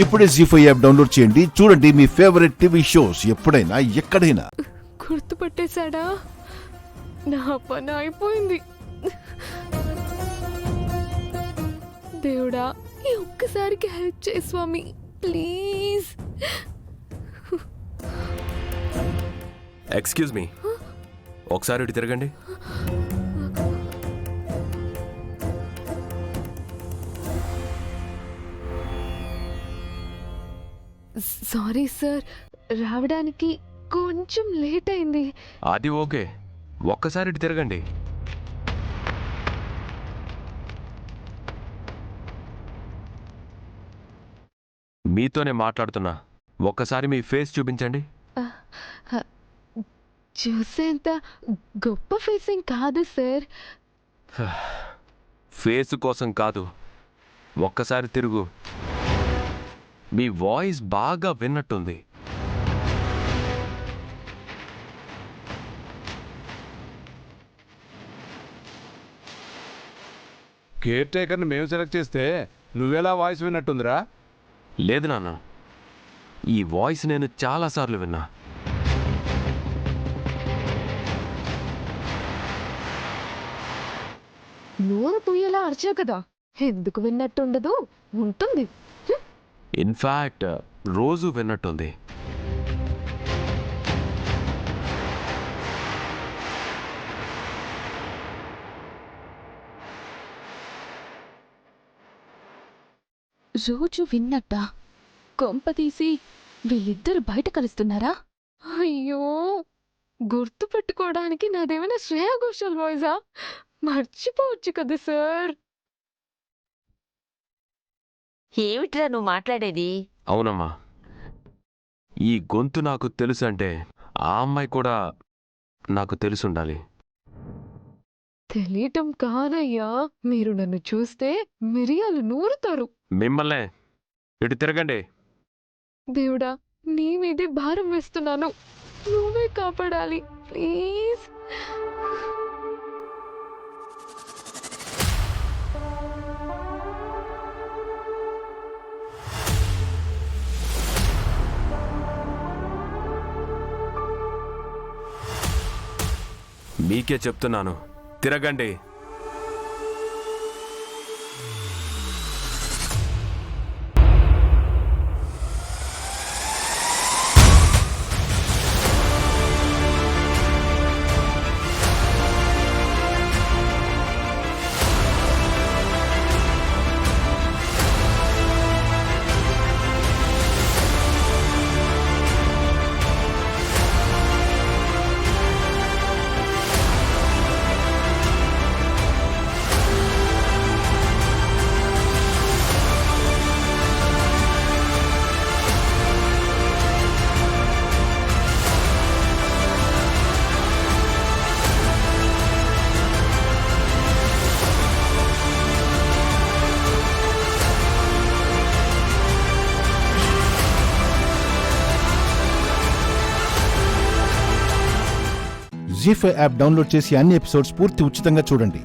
ఇప్పుడే జీ5 app download చేయండి. చూడండి మీ ఫేవరెట్ టీవీ షోస్ ఎప్పుడైనా ఎక్కడైనా. గుర్తుపట్టేశాడా? నా పని అయిపోయింది. దేవుడా, ఈ ఒక్కసారికి హెల్ప్ చేయి స్వామి, ప్లీజ్. ఎక్స్క్యూజ్ మీ, ఒకసారి ఇటు తిరగండి. సారీ సార్, రావడానికి కొంచెం లేట్ అయింది. అది ఓకే, ఒక్కసారి ఇటు తిరగండి. మీతోనే మాట్లాడుతున్నా, ఒక్కసారి మీ ఫేస్ చూపించండి. చూసేంత గొప్ప ఫేసింగ్ కాదు సార్. ఫేస్ కోసం కాదు, ఒక్కసారి తిరుగు. మీ వాయిస్ బాగా విన్నట్టుంది. కేర్ టేకర్ని మేము సెలెక్ట్ చేస్తే నువ్వెలా వాయిస్ విన్నట్టుందిరా? లేదు నాన్న, ఈ వాయిస్ నేను చాలాసార్లు విన్నా. నోరు పుయ్యేలా అరిచావు కదా, ఎందుకు విన్నట్టుండదు? ఉంటుంది. ఇన్ఫ్యాక్ట్ రోజు విన్నట్టుంది. రోజు విన్నట్టా? కొంపతీసి వీళ్ళిద్దరు బయట కలుస్తున్నారా? అయ్యో, గుర్తు పెట్టుకోవడానికి నాదేమైనా శ్రేయా ఘోషాల్ వాయిసా? మర్చిపోవచ్చు కదా సార్. ఏమిట్రా నువ్వు మాట్లాడేది? అవునమ్మా, ఈ గొంతు నాకు తెలుసు అంటే ఆ అమ్మాయి కూడా నాకు తెలుసుండాలి. తెలియటం కాదయ్యా, మీరు నన్ను చూస్తే మిరియాలు నూరుతారు. మిమ్మల్నే, ఇటు తిరగండి. దేవుడా, నీ మీదే భారం వేస్తున్నాను, నువ్వే కాపాడాలి ప్లీజ్. మీకే చెప్తున్నాను, తిరగండి. జీ5 యాప్ డౌన్లోడ్ చేసి అన్ని ఎపిసోడ్స్ పూర్తి ఉచితంగా చూడండి.